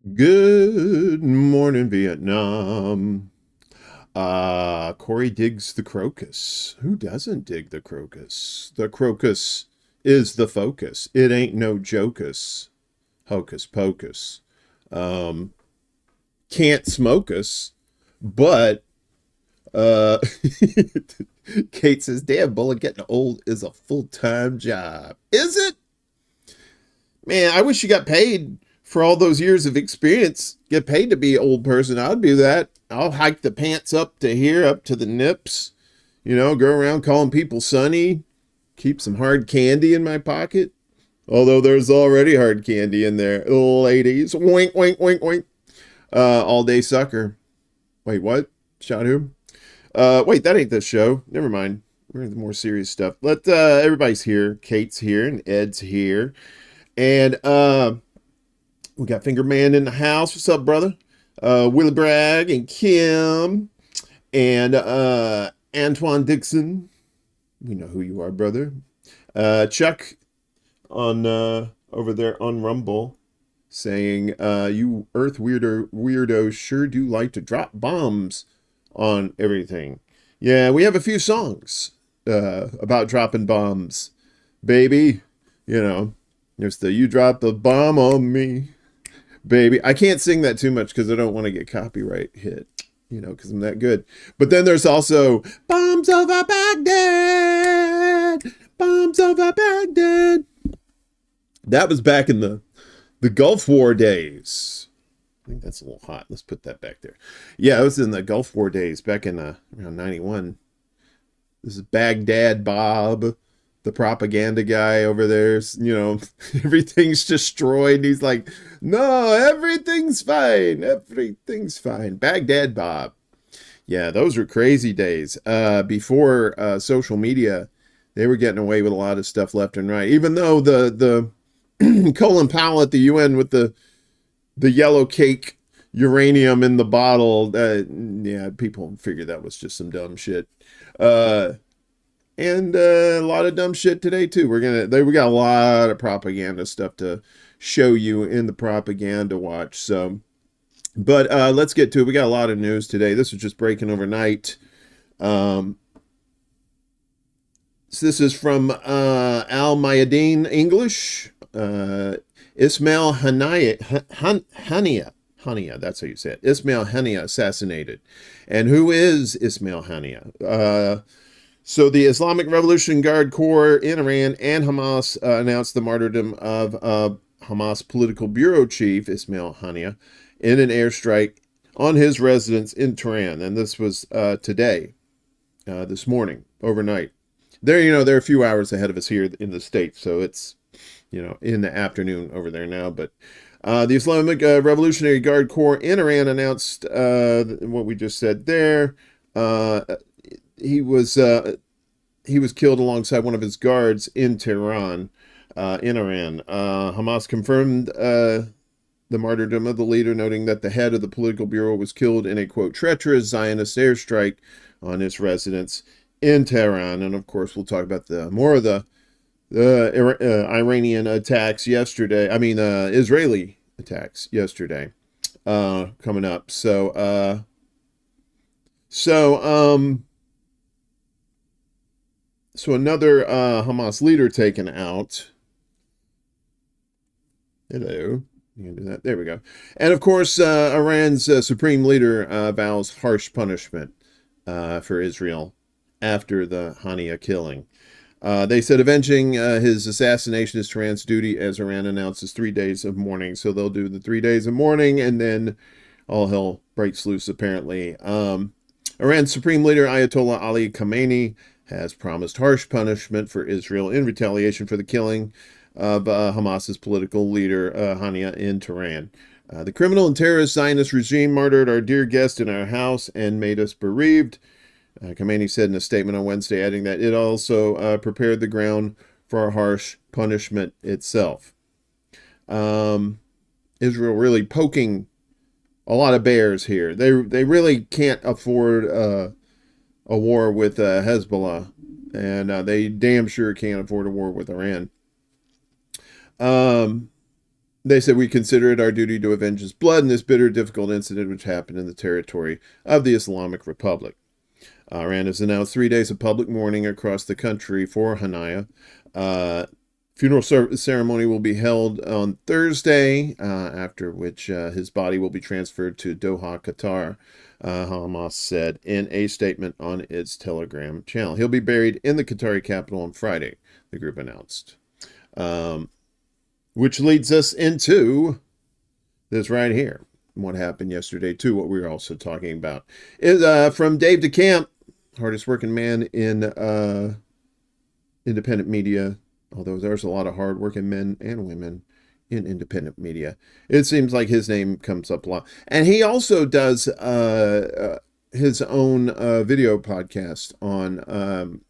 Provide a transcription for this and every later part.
Good morning, Vietnam. Corey digs the crocus. Who doesn't dig the crocus? The crocus is the focus. It ain't no jocus. Hocus pocus. Um, can't smoke us, but uh, Kate says, "Damn, Bullet, getting old is a full-time job. Is it? Man, I wish you got paid for all those years of experience. Get paid to be an old person. I'd do that. I'll hike the pants up to here, up to the nips. Go around calling people sonny. Keep some hard candy in my pocket. Although there's already hard candy in there. Ladies. Wink, wink, wink, wink. All day sucker. Wait, what? Shot who? Wait, that ain't the show. Never mind. We're in the more serious stuff. Everybody's here. Kate's here and Ed's here. And we got Finger Man in the house. What's up, brother? Willie Bragg and Kim and Antoine Dixon. We know who you are, brother. Chuck on over there on Rumble saying, "You Earth weirdos sure do like to drop bombs on everything." Yeah, we have a few songs about dropping bombs, baby. There's the "You Drop the Bomb on Me." Baby, I can't sing that too much because I don't want to get copyright hit, because I'm that good. But then there's also Bombs Over Baghdad, Bombs Over Baghdad. That was back in the Gulf War days. I think that's a little hot. Let's put that back there. Yeah, it was in the Gulf War days back in around 91. This is Baghdad Bob, the propaganda guy over there. Everything's destroyed. He's like, "No, everything's fine. Everything's fine." Baghdad Bob. Yeah, those were crazy days. Before social media, they were getting away with a lot of stuff left and right. Even though the Colin Powell at the UN with the yellow cake uranium in the bottle, yeah, people figured that was just some dumb shit. And a lot of dumb shit today too. We got a lot of propaganda stuff to show you in the propaganda watch. But let's get to it. We got a lot of news today. This was just breaking overnight. So this is from Al Mayadeen English. Ismail Haniyeh, that's how you say it. Ismail Haniyeh assassinated. And who is Ismail Haniyeh? So the Islamic Revolution Guard Corps in Iran and Hamas announced the martyrdom of Hamas political bureau chief Ismail Haniyeh in an airstrike on his residence in Tehran. And this was today, this morning, overnight. They're a few hours ahead of us here in the States, so it's, in the afternoon over there now. But the Islamic Revolutionary Guard Corps in Iran announced what we just said there. He was killed alongside one of his guards in Tehran, in Iran. Hamas confirmed the martyrdom of the leader, noting that the head of the political bureau was killed in a, quote, treacherous Zionist airstrike on his residence in Tehran. And of course, we'll talk about more of the Iranian attacks yesterday. Israeli attacks yesterday coming up. So another Hamas leader taken out. Hello. You can do that. There we go. And of course, Iran's supreme leader vows harsh punishment for Israel after the Haniyeh killing. They said avenging his assassination is Tehran's duty as Iran announces 3 days of mourning. So they'll do the 3 days of mourning and then all hell breaks loose, apparently. Iran's supreme leader Ayatollah Ali Khamenei has promised harsh punishment for Israel in retaliation for the killing of Hamas's political leader Haniyeh in Tehran. The criminal and terrorist Zionist regime martyred our dear guest in our house and made us bereaved. Khamenei said in a statement on Wednesday, adding that it also prepared the ground for a harsh punishment itself. Israel really poking a lot of bears here. They really can't afford a war with Hezbollah, and they damn sure can't afford a war with Iran. They said, we consider it our duty to avenge his blood in this bitter, difficult incident which happened in the territory of the Islamic Republic. Iran has announced 3 days of public mourning across the country for Haniyeh. Funeral ceremony will be held on Thursday, after which his body will be transferred to Doha, Qatar, Hamas said in a statement on its Telegram channel. He'll be buried in the Qatari capital on Friday, the group announced. Which leads us into this right here. What happened yesterday, too, what we were also talking about. Is from Dave DeCamp, hardest working man in independent media, although there's a lot of hard-working men and women in independent media. It seems like his name comes up a lot. And he also does his own video podcast on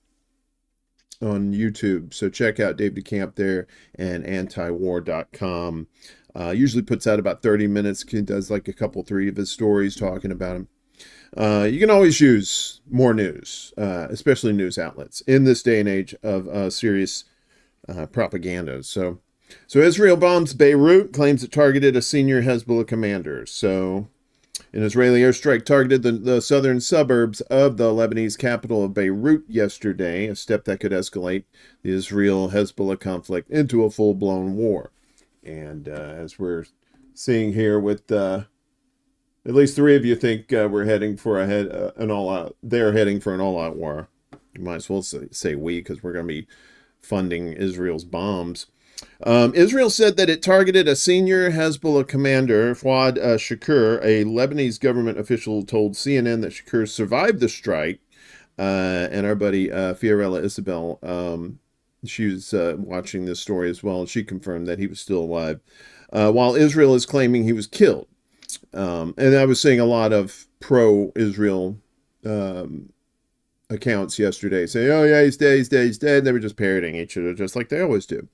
YouTube. So check out Dave DeCamp there and antiwar.com. Usually puts out about 30 minutes. He does like three of his stories talking about him. You can always use more news, especially news outlets, in this day and age of serious propaganda. So Israel bombs Beirut, claims it targeted a senior Hezbollah commander. So an Israeli airstrike targeted the southern suburbs of the Lebanese capital of Beirut yesterday, a step that could escalate the Israel-Hezbollah conflict into a full-blown war. And as we're seeing here with at least three of you think we're heading for an all-out. They're heading for an all-out war. You might as well say we, because we're going to be funding Israel's bombs. Israel said that it targeted a senior Hezbollah commander, Fouad Shakur. A Lebanese government official told CNN that Shakur survived the strike. And our buddy Fiorella Isabel, she was watching this story as well, and she confirmed that he was still alive, while Israel is claiming he was killed. And I was seeing a lot of pro-Israel accounts yesterday saying, oh yeah, he's dead, he's dead, he's dead. They were just parroting each other, just like they always do.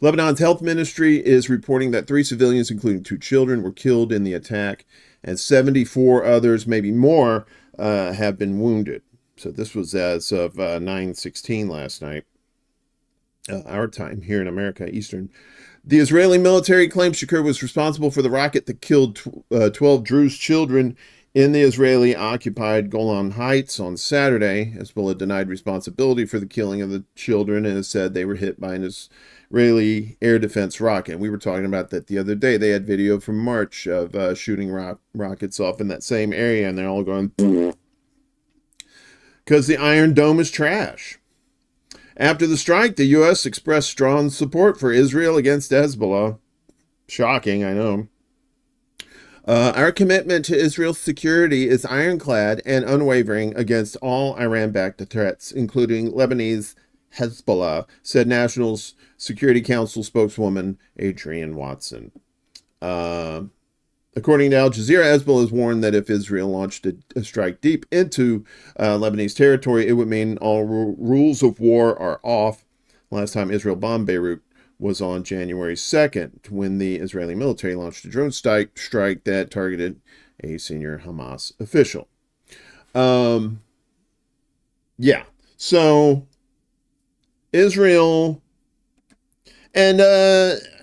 Lebanon's health ministry is reporting that 3 civilians, including 2 children, were killed in the attack, and 74 others, maybe more, have been wounded. So this was as of 9:16 last night, our time here in America, Eastern. The Israeli military claims Shakur was responsible for the rocket that killed 12 Druze children in the Israeli-occupied Golan Heights on Saturday. Hezbollah denied responsibility for the killing of the children and has said they were hit by an Israeli air defense rocket. We were talking about that the other day. They had video from March of shooting rockets off in that same area, and they're all going because the Iron Dome is trash. After the strike, the U.S. expressed strong support for Israel against Hezbollah. Shocking, I know. Our commitment to Israel's security is ironclad and unwavering against all Iran-backed threats, including Lebanese Hezbollah, said National Security Council spokeswoman Adrienne Watson. According to Al Jazeera, Hezbollah has warned that if Israel launched a strike deep into Lebanese territory, it would mean all rules of war are off. Last time Israel bombed Beirut was on January 2nd, when the Israeli military launched a drone strike that targeted a senior Hamas official. Yeah, so Israel, and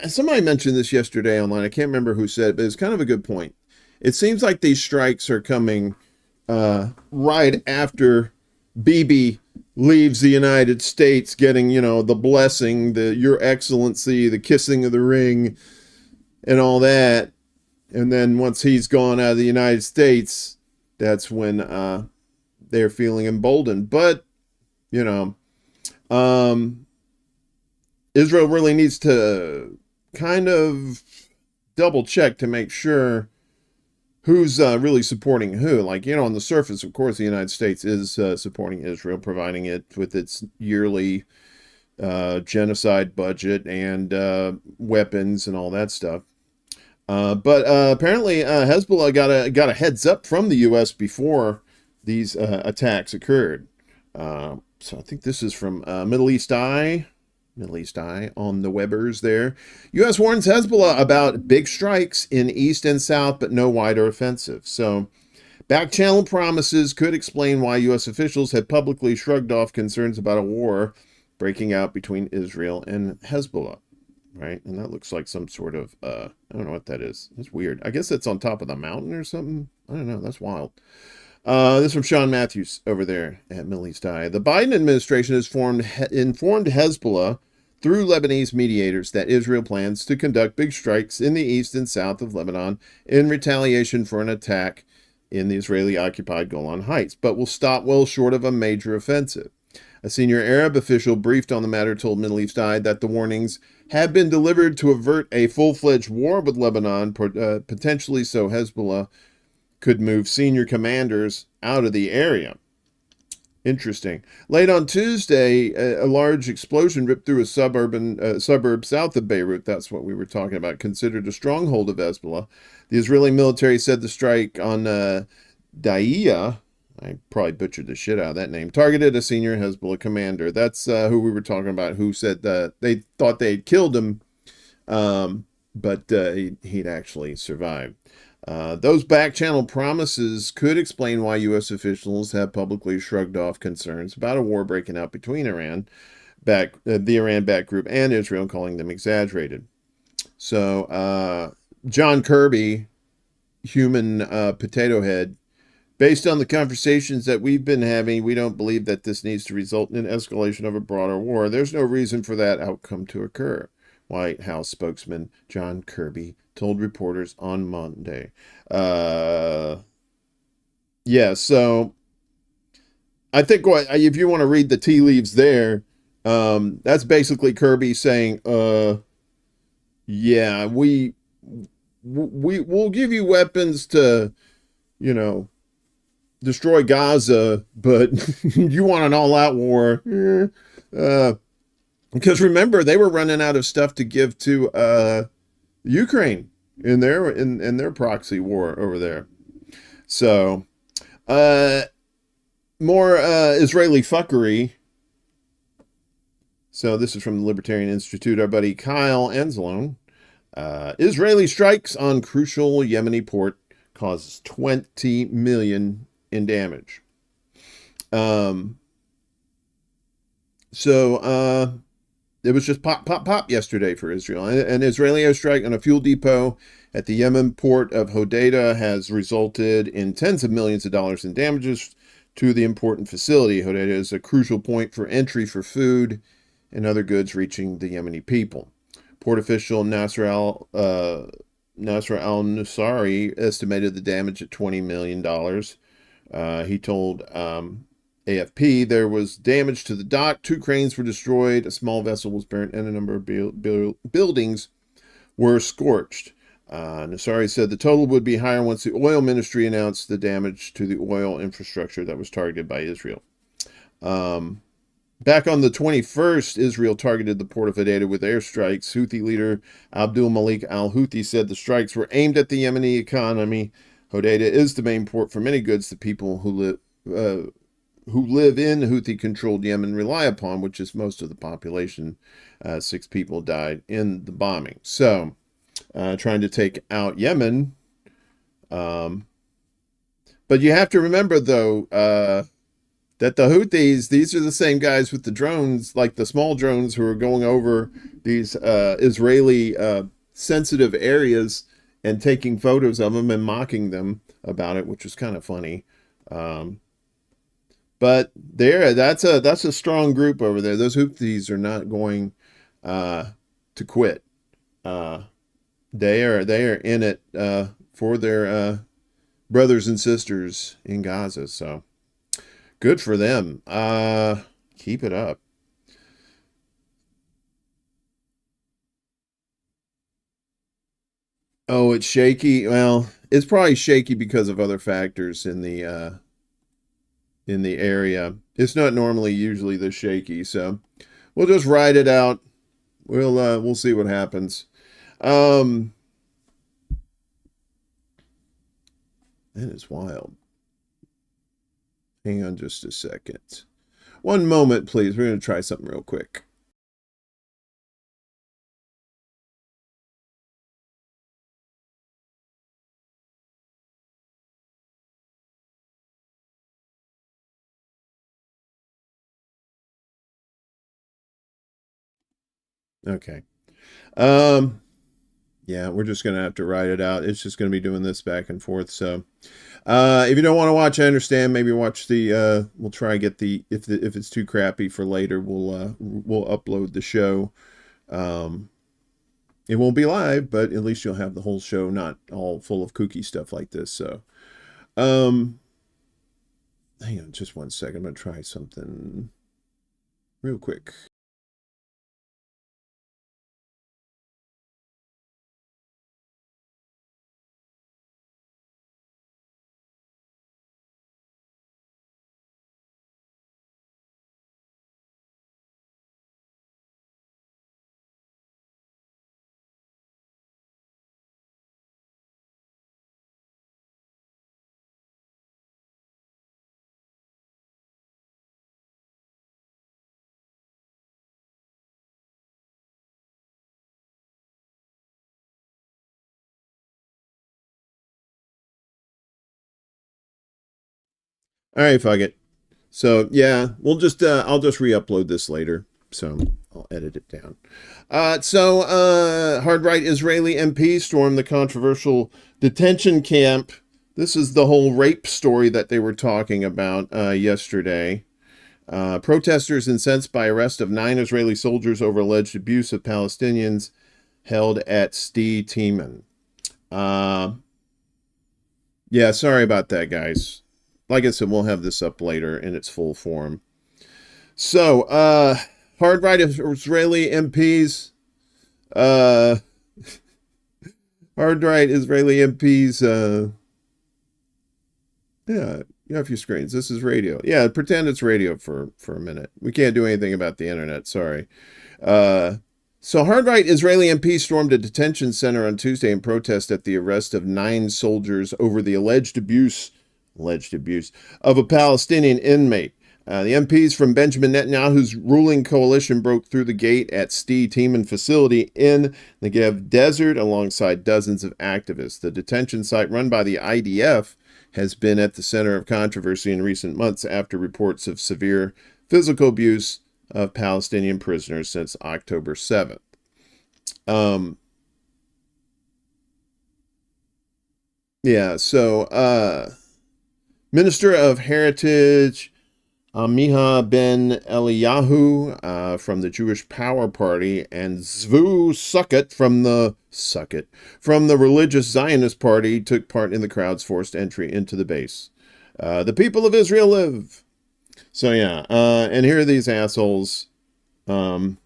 somebody mentioned this yesterday online. I can't remember who said it, but it's kind of a good point. It seems like these strikes are coming right after Bibi leaves the United States, getting, the blessing, your excellency, the kissing of the ring, and all that. And then once he's gone out of the United States, that's when they're feeling emboldened. But, Israel really needs to kind of double check to make sure who's really supporting who. Like, on the surface, of course, the United States is supporting Israel, providing it with its yearly genocide budget and weapons and all that stuff. But apparently Hezbollah got a heads up from the U.S. before these attacks occurred. So I think this is from Middle East Eye on the Webbers there. U.S. warns Hezbollah about big strikes in East and South, but no wider offensive. So back-channel promises could explain why U.S. officials had publicly shrugged off concerns about a war breaking out between Israel and Hezbollah. right? And that looks like some sort of, I don't know what that is. It's weird. I guess it's on top of the mountain or something. I don't know. That's wild. This is from Sean Matthews over there at Middle East Eye. The Biden administration has informed Hezbollah through Lebanese mediators that Israel plans to conduct big strikes in the east and south of Lebanon in retaliation for an attack in the Israeli-occupied Golan Heights, but will stop well short of a major offensive. A senior Arab official briefed on the matter told Middle East Eye that the warnings have been delivered to avert a full-fledged war with Lebanon, potentially so Hezbollah could move senior commanders out of the area. Interesting. Late on Tuesday, a large explosion ripped through a suburb south of Beirut. That's what we were talking about, considered a stronghold of Hezbollah. The Israeli military said the strike on Daiyah, I probably butchered the shit out of that name, targeted a senior Hezbollah commander. That's who we were talking about, who said that they thought they had killed him, but he'd actually survived. Those back-channel promises could explain why U.S. officials have publicly shrugged off concerns about a war breaking out between the Iran-backed group, and Israel, calling them exaggerated. So, John Kirby, human potato head, based on the conversations that we've been having, we don't believe that this needs to result in an escalation of a broader war. There's no reason for that outcome to occur, White House spokesman John Kirby told reporters on Monday. So I think if you want to read the tea leaves there, that's basically Kirby saying, yeah, we'll give you weapons to, destroy Gaza, but you want an all-out war. Because remember, they were running out of stuff to give to Ukraine in their proxy war over there. So, more Israeli fuckery. So this is from the Libertarian Institute. Our buddy Kyle Anzalone. Israeli strikes on crucial Yemeni port causes 20 million in damage. It was just pop, pop, pop yesterday for Israel. An Israeli airstrike on a fuel depot at the Yemen port of Hodeidah has resulted in tens of millions of dollars in damages to the important facility. Hodeidah is a crucial point for entry for food and other goods reaching the Yemeni people. Port official Nasser al-Nusari estimated the damage at $20 million. He told AFP there was damage to the dock, 2 cranes were destroyed, a small vessel was burnt, and a number of buildings were scorched. Nasari said the total would be higher once the oil ministry announced the damage to the oil infrastructure that was targeted by Israel. Back on the 21st, Israel targeted the port of Hodeidah with airstrikes. Houthi leader Abdul Malik al-Houthi said the strikes were aimed at the Yemeni economy. Hodeidah is the main port for many goods the people who live in Houthi-controlled Yemen rely upon, which is most of the population. 6 people died in the bombing. So, trying to take out Yemen. But you have to remember, though, that the Houthis, these are the same guys with the drones, like the small drones who are going over these Israeli sensitive areas and taking photos of them and mocking them about it, which is kind of funny. But that's a strong group over there. Those Houthis are not going to quit. They are in it for their brothers and sisters in Gaza. So good for them. Keep it up. Oh, it's shaky. Well, it's probably shaky because of other factors in the area. It's not normally usually this shaky, so we'll just ride it out. We'll see what happens. That is wild. Hang on just a second. One moment, please. We're going to try something real quick. Okay. Um, yeah, we're just gonna have to ride it out. It's just gonna be doing this back and forth. So, if you don't want to watch, I understand. Maybe watch the. We'll try and get the if it's too crappy for later, we'll upload the show. Um, it won't be live, but at least you'll have the whole show, not all full of kooky stuff like this. So, um, hang on just one second. I'm gonna try something real quick. All right, fuck it. So yeah, I'll just re-upload this later. So I'll edit it down. Hard right Israeli MP stormed the controversial detention camp. This is the whole rape story that they were talking about yesterday. Protesters incensed by arrest of 9 Israeli soldiers over alleged abuse of Palestinians held at Detain. Yeah, sorry about that, guys. Like I said, we'll have this up later in its full form. So, hard right Israeli MPs, uh, hard right Israeli MPs, yeah, you have your screens. This is radio. Yeah, pretend it's radio for a minute. We can't do anything about the internet. Sorry. So hard right Israeli MP stormed a detention center on Tuesday in protest at the arrest of 9 soldiers over the alleged abuse of a Palestinian inmate. The MPs from Benjamin Netanyahu's ruling coalition broke through the gate at Detain facility in the Negev Desert alongside dozens of activists. The detention site run by the IDF has been at the center of controversy in recent months after reports of severe physical abuse of Palestinian prisoners since October 7th. Minister of Heritage Miha Ben Eliyahu from the Jewish Power Party and Zvu Sukkot from the Religious Zionist Party took part in the crowd's forced entry into the base. The people of Israel live. So yeah, and here are these assholes. Hello.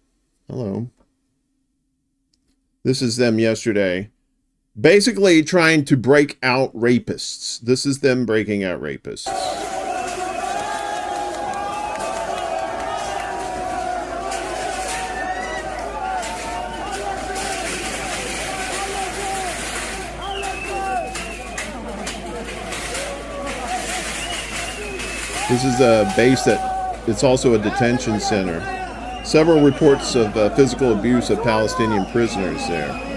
This is them yesterday. Basically trying to break out rapists. This is them breaking out rapists. This is a base that it's also a detention center. Several reports of physical abuse of Palestinian prisoners there.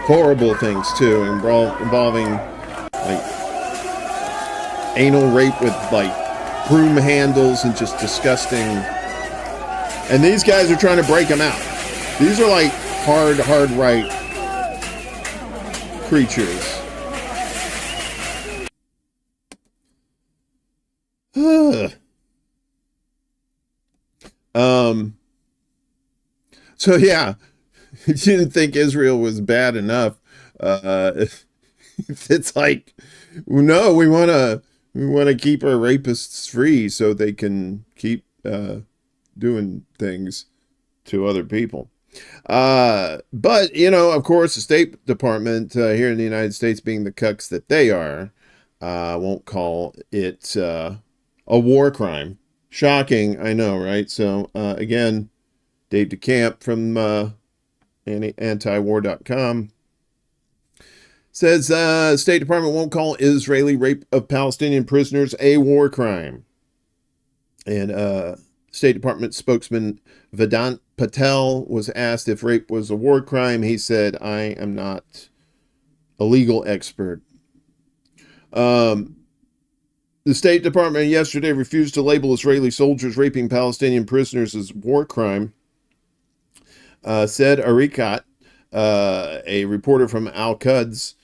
Horrible things too, involving like anal rape with like broom handles and just disgusting. And these guys are trying to break them out. These are like hard right creatures. So yeah, you didn't think Israel was bad enough. It's like, no, we want to keep our rapists free so they can keep doing things to other people. But you know, of course, the State Department here in the United States, being the cucks that they are, won't call it a war crime. Shocking, I know, right? So again, Dave DeCamp from antiwar.com says State Department won't call Israeli rape of Palestinian prisoners a war crime. And State Department spokesman Vedant Patel was asked if rape was a war crime. He said, I am not a legal expert. The State Department yesterday refused to label Israeli soldiers raping Palestinian prisoners as war crime. Said Arikat, a reporter from Al-Quds,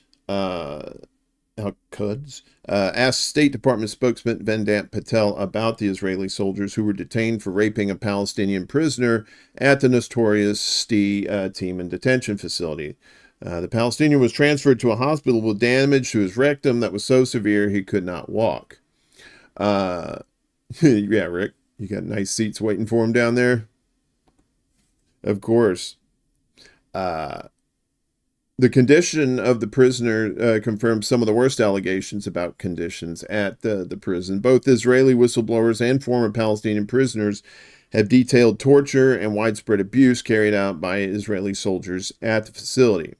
asked State Department spokesman Vendant Patel about the Israeli soldiers who were detained for raping a Palestinian prisoner at the notorious Teman detention facility. The Palestinian was transferred to a hospital with damage to his rectum that was so severe he could not walk. Yeah, Rick, you got nice seats waiting for him down there? Of course. Uh, The condition of the prisoner confirms some of the worst allegations about conditions at the prison. Both Israeli whistleblowers and former Palestinian prisoners have detailed torture and widespread abuse carried out by Israeli soldiers at the facility.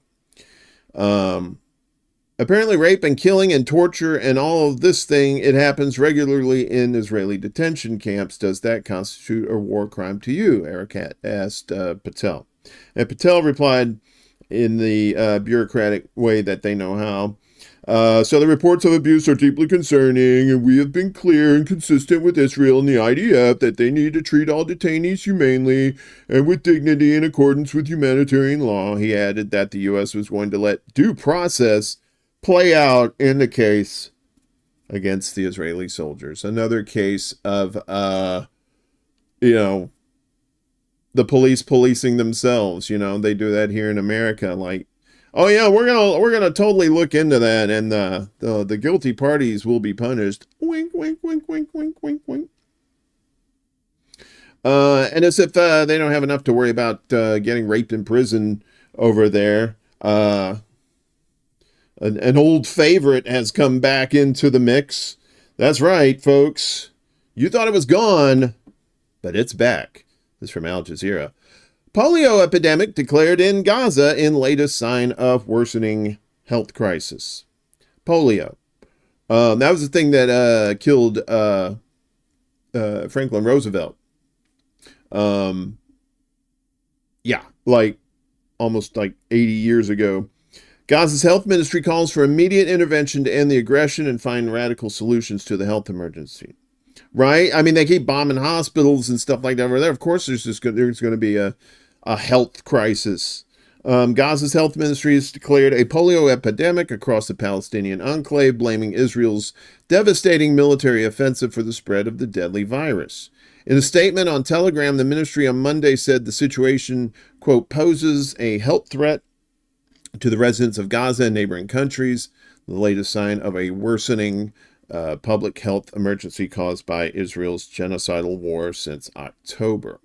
Apparently, rape and killing and torture and all of this thing, it happens regularly in Israeli detention camps. Does that constitute a war crime to you? Arakat asked Patel. And Patel replied, in the bureaucratic way that they know how. So the reports of abuse are deeply concerning, and we have been clear and consistent with Israel and the IDF that they need to treat all detainees humanely and with dignity in accordance with humanitarian law. He added that the U.S. was going to let due process play out in the case against the Israeli soldiers. Another case of, the police policing themselves. They do that here in America. Like, oh yeah, we're gonna totally look into that, and the guilty parties will be punished. Wink, wink, wink, wink, wink, wink, wink. And as if they don't have enough to worry about getting raped in prison over there. An old favorite has come back into the mix. That's right, folks. You thought it was gone, but it's back. This is from Al Jazeera. Polio epidemic declared in Gaza in latest sign of worsening health crisis. Polio. That was the thing that killed Franklin Roosevelt. Almost 80 years ago. Gaza's health ministry calls for immediate intervention to end the aggression and find radical solutions to the health emergency. Right? I mean, they keep bombing hospitals and stuff like that over there. Of course, there's going to be a health crisis. Gaza's health ministry has declared a polio epidemic across the Palestinian enclave, blaming Israel's devastating military offensive for the spread of the deadly virus. In a statement on Telegram, the ministry on Monday said the situation, quote, poses a health threat to the residents of Gaza and neighboring countries, the latest sign of a worsening public health emergency caused by Israel's genocidal war since October.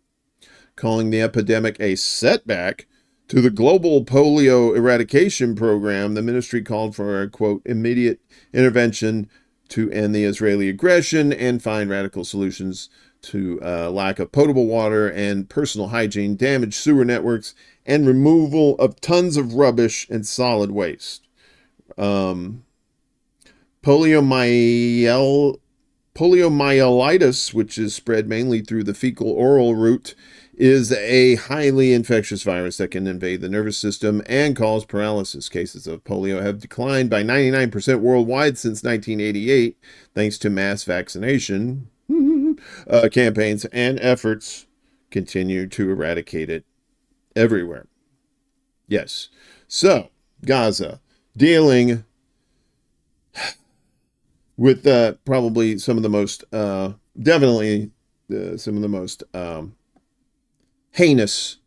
Calling the epidemic a setback to the global polio eradication program, the ministry called for a, quote, immediate intervention to end the Israeli aggression and find radical solutions to lack of potable water and personal hygiene, damaged sewer networks, and removal of tons of rubbish and solid waste. Poliomyelitis, which is spread mainly through the fecal-oral route, is a highly infectious virus that can invade the nervous system and cause paralysis. Cases of polio have declined by 99% worldwide since 1988, thanks to mass vaccination campaigns and efforts continue to eradicate it everywhere. Yes. So, Gaza, dealing with probably some of the most, some of the most heinous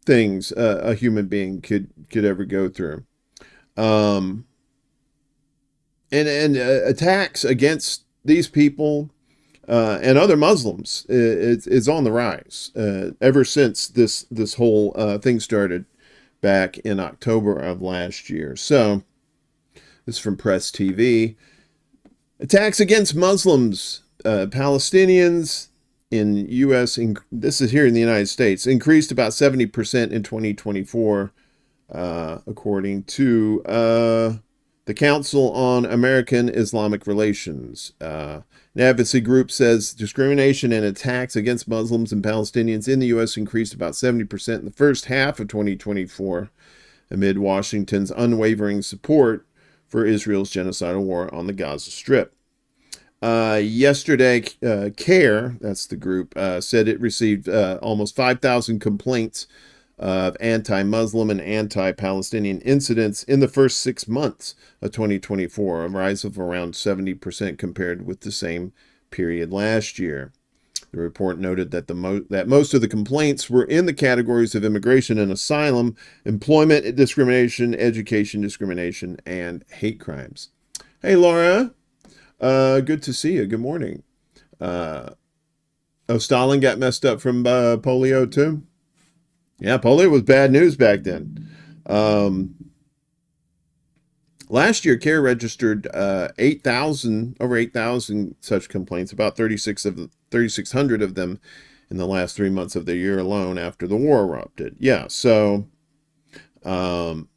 things a human being could ever go through. And attacks against these people and other Muslims is on the rise ever since this whole thing started back in October of last year. So, this is from Press TV. Attacks against Muslims, Palestinians in U.S., this is here in the United States, increased about 70% in 2024, according to the Council on American Islamic Relations. An advocacy group says discrimination and attacks against Muslims and Palestinians in the U.S. increased about 70% in the first half of 2024, amid Washington's unwavering support for Israel's genocidal war on the Gaza Strip. Yesterday, CARE, that's the group, said it received almost 5,000 complaints of anti-Muslim and anti-Palestinian incidents in the first 6 months of 2024, a rise of around 70% compared with the same period last year. The report noted that that most of the complaints were in the categories of immigration and asylum, employment discrimination, education discrimination, and hate crimes. Hey, Laura. Good to see you. Good morning. Stalin got messed up from polio too? Yeah, polio was bad news back then. Last year, CARE registered over 8,000 such complaints, about 3,600 of them in the last 3 months of the year alone after the war erupted. Yeah, so, and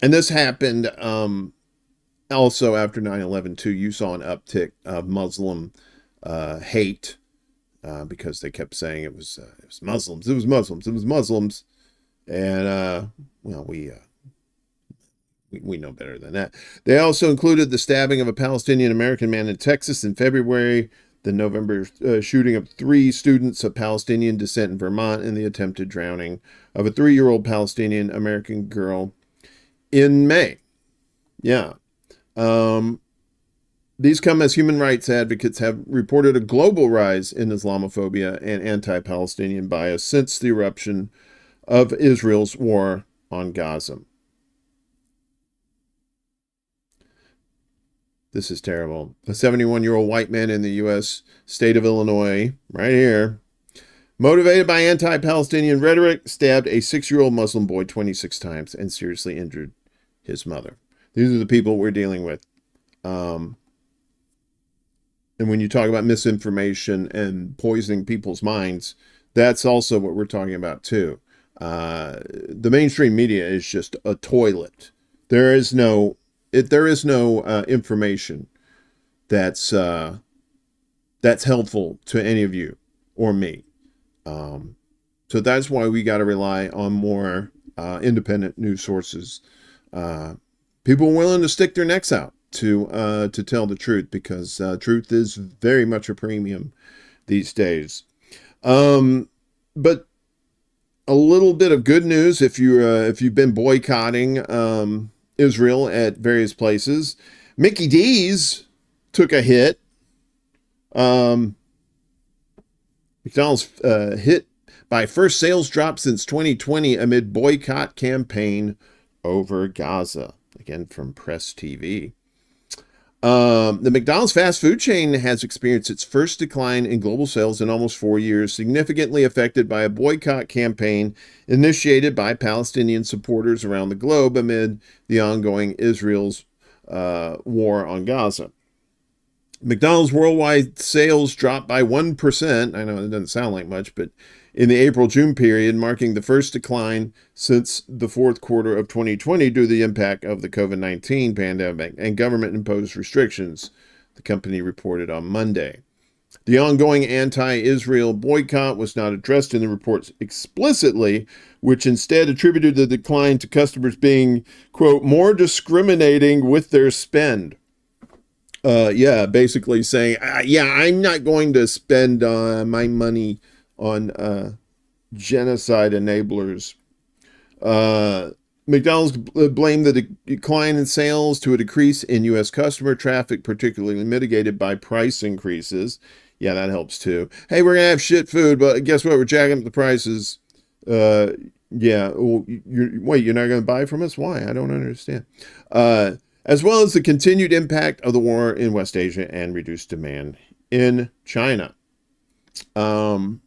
this happened also after 9/11 too. You saw an uptick of Muslim hate because they kept saying it was Muslims, it was Muslims, it was Muslims, and well, we know better than that. They also included the stabbing of a Palestinian American man in Texas in February, the November shooting of 3 students of Palestinian descent in Vermont, and the attempted drowning of a 3-year-old Palestinian American girl in May. Yeah. These come as human rights advocates have reported a global rise in Islamophobia and anti-Palestinian bias since the eruption of Israel's war on Gaza. This is terrible. A 71-year-old white man in the U.S. state of Illinois, right here, motivated by anti-Palestinian rhetoric, stabbed a 6-year-old Muslim boy 26 times and seriously injured his mother. These are the people we're dealing with. And when you talk about misinformation and poisoning people's minds, that's also what we're talking about too. The mainstream media is just a toilet. There is no information that's helpful to any of you or me. So that's why we got to rely on more independent news sources. People willing to stick their necks out to tell the truth, because truth is very much a premium these days. But a little bit of good news if you've been boycotting Israel at various places. Mickey D's took a hit. McDonald's hit by first sales drop since 2020 amid boycott campaign over Gaza. Again, from Press TV. The McDonald's fast food chain has experienced its first decline in global sales in almost 4 years, significantly affected by a boycott campaign initiated by Palestinian supporters around the globe amid the ongoing Israel's war on Gaza. McDonald's worldwide sales dropped by 1%. I know it doesn't sound like much, but in the April-June period, marking the first decline since the fourth quarter of 2020 due to the impact of the COVID-19 pandemic and government-imposed restrictions, the company reported on Monday. The ongoing anti-Israel boycott was not addressed in the reports explicitly, which instead attributed the decline to customers being, quote, more discriminating with their spend. Basically saying, I'm not going to spend my money on genocide enablers. McDonald's blamed the decline in sales to a decrease in U.S. customer traffic, particularly mitigated by price increases. Yeah, that helps too. Hey, we're going to have shit food, but guess what? We're jacking up the prices. Well, you're not going to buy from us? Why? I don't understand. As well as the continued impact of the war in West Asia and reduced demand in China. The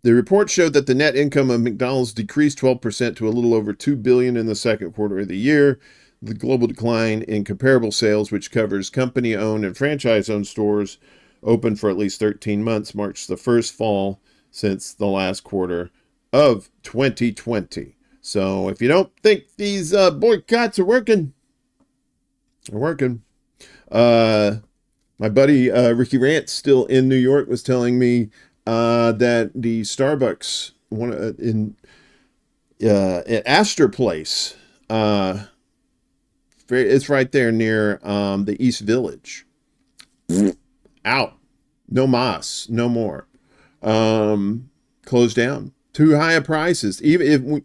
report showed that the net income of McDonald's decreased 12% to a little over $2 billion in the second quarter of the year. The global decline in comparable sales, which covers company-owned and franchise-owned stores open for at least 13 months, marks the first fall since the last quarter of 2020. So if you don't think these boycotts are working, they're working. My buddy Ricky Rant, still in New York, was telling me that the Starbucks at Astor Place, it's right there near the East Village. Out. No mas. No more. Closed down. too high of prices. Even if when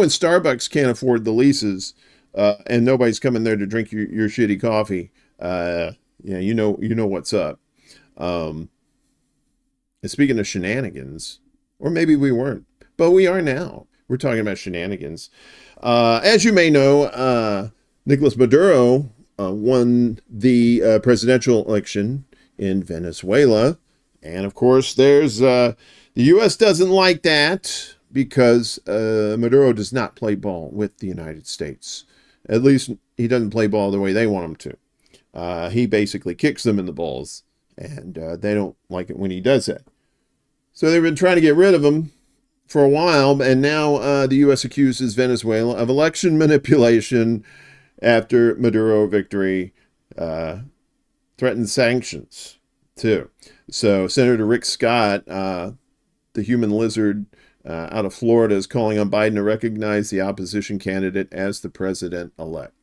Starbucks can't afford the leases, and nobody's coming there to drink your shitty coffee, yeah, you know what's up. And speaking of shenanigans, or maybe we weren't, but we are now. We're talking about shenanigans. As you may know, Nicolas Maduro won the presidential election in Venezuela. And of course, the U.S. doesn't like that because Maduro does not play ball with the United States. At least he doesn't play ball the way they want him to. He basically kicks them in the balls, and they don't like it when he does that. So they've been trying to get rid of him for a while, and now the U.S. accuses Venezuela of election manipulation after Maduro victory threatens sanctions, too. So Senator Rick Scott, the human lizard out of Florida, is calling on Biden to recognize the opposition candidate as the president-elect.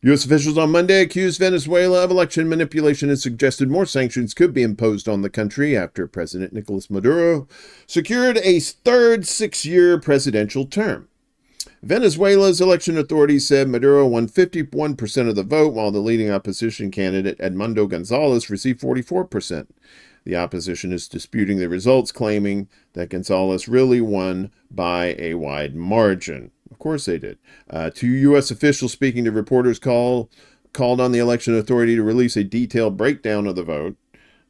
U.S. officials on Monday accused Venezuela of election manipulation and suggested more sanctions could be imposed on the country after President Nicolas Maduro secured a third six-year presidential term. Venezuela's election authorities said Maduro won 51% of the vote, while the leading opposition candidate, Edmundo Gonzalez, received 44%. The opposition is disputing the results, claiming that Gonzalez really won by a wide margin. Of course they did. Two U.S. officials speaking to reporters called on the election authority to release a detailed breakdown of the vote.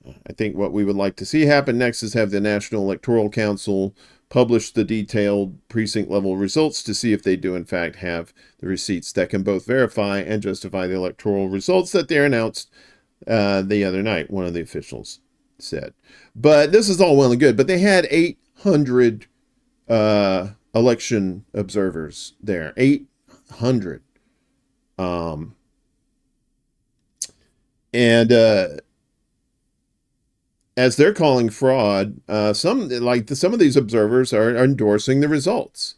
I think what we would like to see happen next is have the National Electoral Council publish the detailed precinct-level results to see if they do, in fact, have the receipts that can both verify and justify the electoral results that they announced the other night, one of the officials said. But this is all well and good. But they had 800 election observers there. 800. And as they're calling fraud, some of these observers are endorsing the results.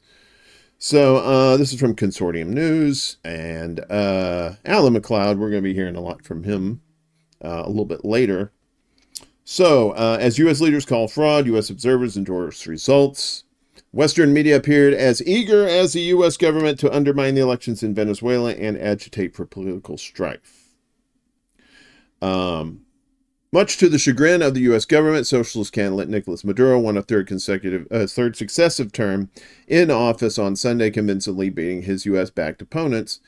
So this is from Consortium News, and Alan McLeod, we're going to be hearing a lot from him a little bit later. So as U.S. leaders call fraud, U.S. observers endorse results. Western media appeared as eager as the U.S. government to undermine the elections in Venezuela and agitate for political strife. Much to the chagrin of the U.S. government, socialist candidate Nicolas Maduro won a third successive term in office on Sunday, convincingly beating his U.S.-backed opponents,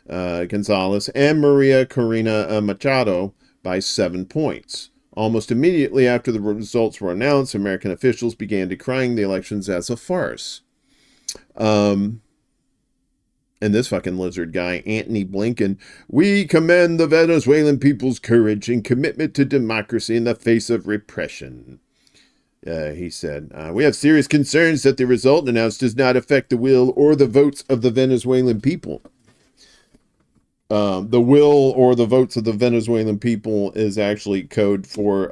Gonzalez and Maria Corina Machado, by 7 points. Almost immediately after the results were announced, American officials began decrying the elections as a farce. And this fucking lizard guy, Antony Blinken, we commend the Venezuelan people's courage and commitment to democracy in the face of repression. He said, we have serious concerns that the result announced does not affect the will or the votes of the Venezuelan people. The will or the votes of the Venezuelan people is actually code for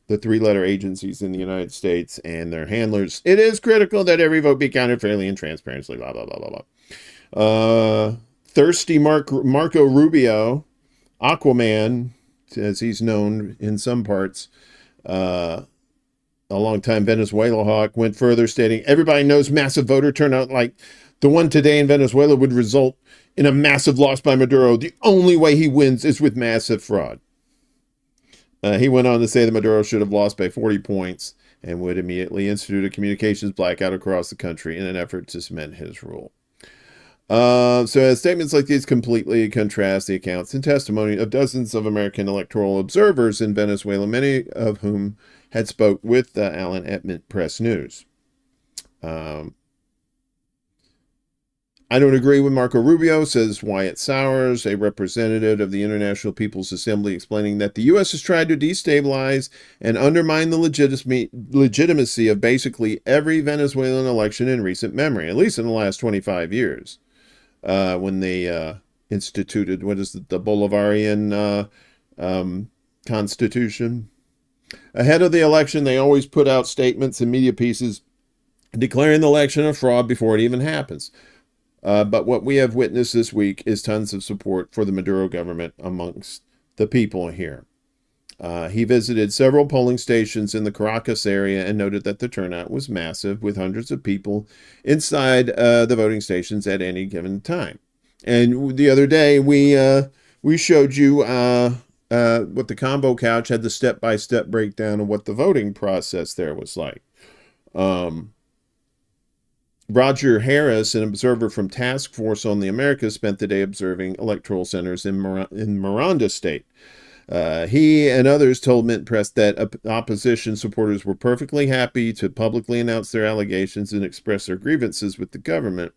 the three-letter agencies in the United States and their handlers. It is critical that every vote be counted fairly and transparently, blah, blah, blah, blah, blah. Thirsty Marco Rubio, Aquaman, as he's known in some parts, a longtime Venezuela hawk, went further, stating, everybody knows massive voter turnout like the one today in Venezuela would result in a massive loss by Maduro. The only way he wins is with massive fraud. He went on to say that Maduro should have lost by 40 points and would immediately institute a communications blackout across the country in an effort to cement his rule. So as statements like these completely contrast the accounts and testimony of dozens of American electoral observers in Venezuela, many of whom had spoke with Alan at Mint Press News. I don't agree with Marco Rubio, says Wyatt Sowers, a representative of the International People's Assembly, explaining that the U.S. has tried to destabilize and undermine the legitimacy of basically every Venezuelan election in recent memory, at least in the last 25 years, when they instituted, the Bolivarian Constitution. Ahead of the election, they always put out statements and media pieces declaring the election a fraud before it even happens. But what we have witnessed this week is tons of support for the Maduro government amongst the people here. He visited several polling stations in the Caracas area and noted that the turnout was massive, with hundreds of people inside the voting stations at any given time. And the other day, we showed you what the combo couch had, the step-by-step breakdown of what the voting process there was like. Roger Harris, an observer from Task Force on the Americas, spent the day observing electoral centers in Miranda State. He and others told Mint Press that opposition supporters were perfectly happy to publicly announce their allegations and express their grievances with the government.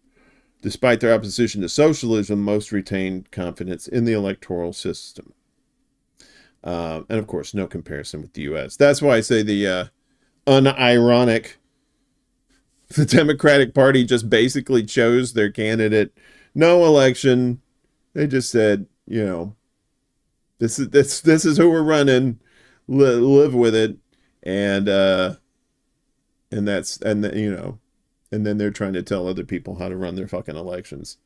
Despite their opposition to socialism, most retained confidence in the electoral system. And of course, no comparison with the U.S. That's why I say the unironic. The Democratic Party just basically chose their candidate. No election. They just said, you know, this is who we're running. Live with it, and that's you know, and then they're trying to tell other people how to run their fucking elections.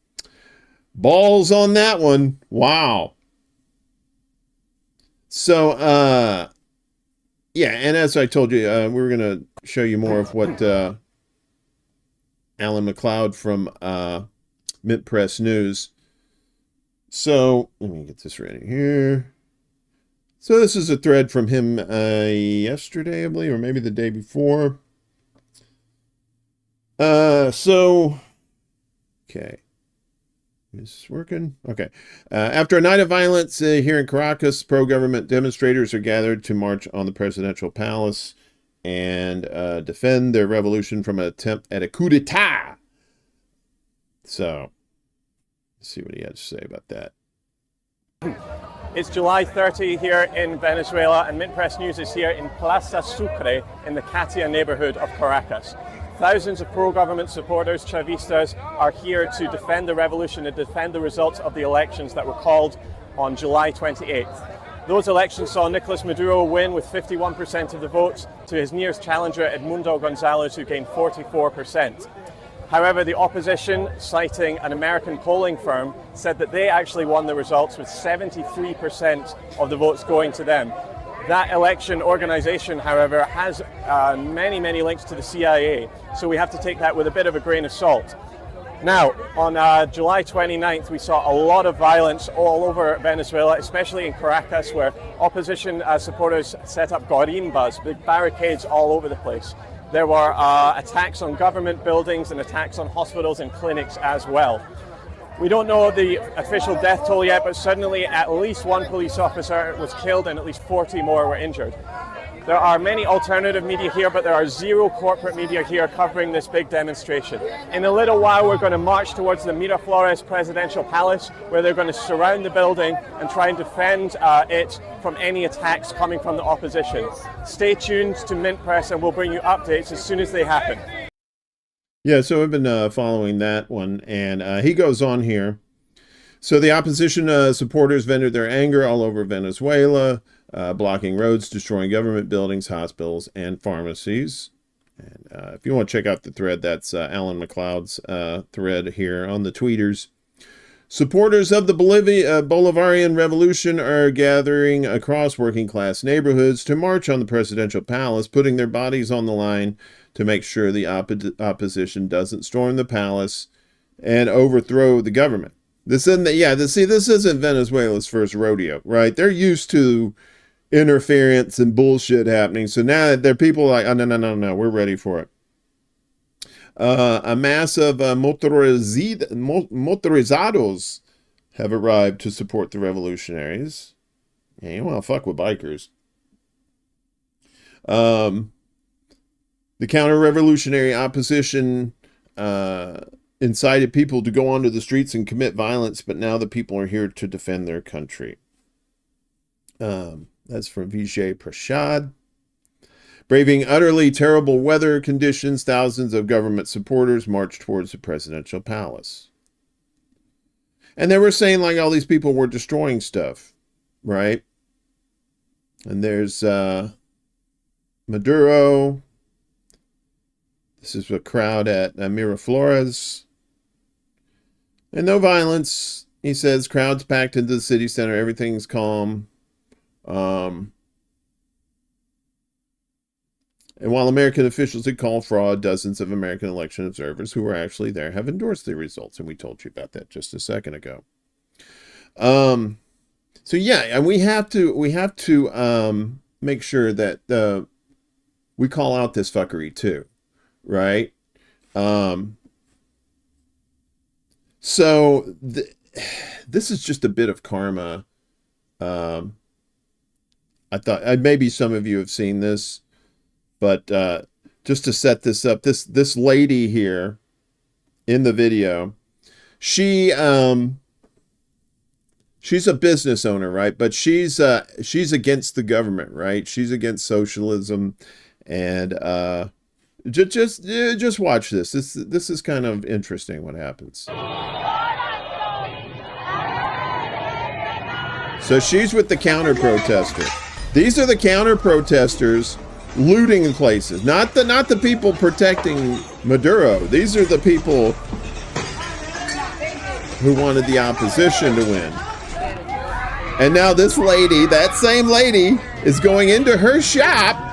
Balls on that one. Wow. So yeah, and as I told you, we were gonna show you more of what Alan McLeod from Mint Press News. So let me get this ready here. So this is a thread from him yesterday, I believe, or maybe the day before. Okay. Is this working? Okay. After a night of violence here in Caracas, pro-government demonstrators are gathered to march on the presidential palace and defend their revolution from an attempt at a coup d'etat. So, let's see what he had to say about that. It's July 30 here in Venezuela, and Mint Press News is here in Plaza Sucre in the Catia neighborhood of Caracas. Thousands of pro-government supporters, Chavistas, are here to defend the revolution and defend the results of the elections that were called on July 28th. Those elections saw Nicolas Maduro win with 51% of the votes to his nearest challenger, Edmundo Gonzalez, who gained 44%. However, the opposition, citing an American polling firm, said that they actually won the results with 73% of the votes going to them. That election organization, however, has many, many links to the CIA, so we have to take that with a bit of a grain of salt. Now, on July 29th, we saw a lot of violence all over Venezuela, especially in Caracas, where opposition supporters set up guarimbas, big barricades all over the place. There were attacks on government buildings and attacks on hospitals and clinics as well. We don't know the official death toll yet, but suddenly at least one police officer was killed and at least 40 more were injured. There are many alternative media here, but there are zero corporate media here covering this big demonstration. In a little while, we're going to march towards the Miraflores presidential palace, where they're going to surround the building and try and defend it from any attacks coming from the opposition. Stay tuned to Mint Press, and we'll bring you updates as soon as they happen. Yeah, so I've been following that one, and he goes on here. So the opposition supporters vented their anger all over Venezuela, blocking roads, destroying government buildings, hospitals, and pharmacies. And if you want to check out the thread, that's Alan McLeod's thread here on the tweeters. Supporters of the Bolivarian Revolution are gathering across working-class neighborhoods to march on the presidential palace, putting their bodies on the line to make sure the opposition doesn't storm the palace and overthrow the government. This isn't Venezuela's first rodeo, right? They're used to interference and bullshit happening. So now there are people like, oh, no, we're ready for it. A mass of motorizados have arrived to support the revolutionaries. Yeah, you want to fuck with bikers. The counter-revolutionary opposition incited people to go onto the streets and commit violence, but now the people are here to defend their country. That's from Vijay Prashad. Braving utterly terrible weather conditions, thousands of government supporters marched towards the presidential palace. And they were saying like all these people were destroying stuff, right? And there's Maduro. This is a crowd at Miraflores. And no violence, he says. Crowds packed into the city center. Everything's calm. And while American officials had called fraud, dozens of American election observers who were actually there have endorsed the results, and we told you about that just a second ago. So yeah, and we have to make sure that we call out this fuckery too, right? So this is just a bit of karma. I thought maybe some of you have seen this, but just to set this up, this lady here in the video, she's a business owner, right? But she's against the government, right? She's against socialism, and just watch this. This is kind of interesting what happens. So she's with the counter protester. These are the counter protesters looting places, not the people protecting Maduro. These are the people who wanted the opposition to win. And now this lady, that same lady, is going into her shop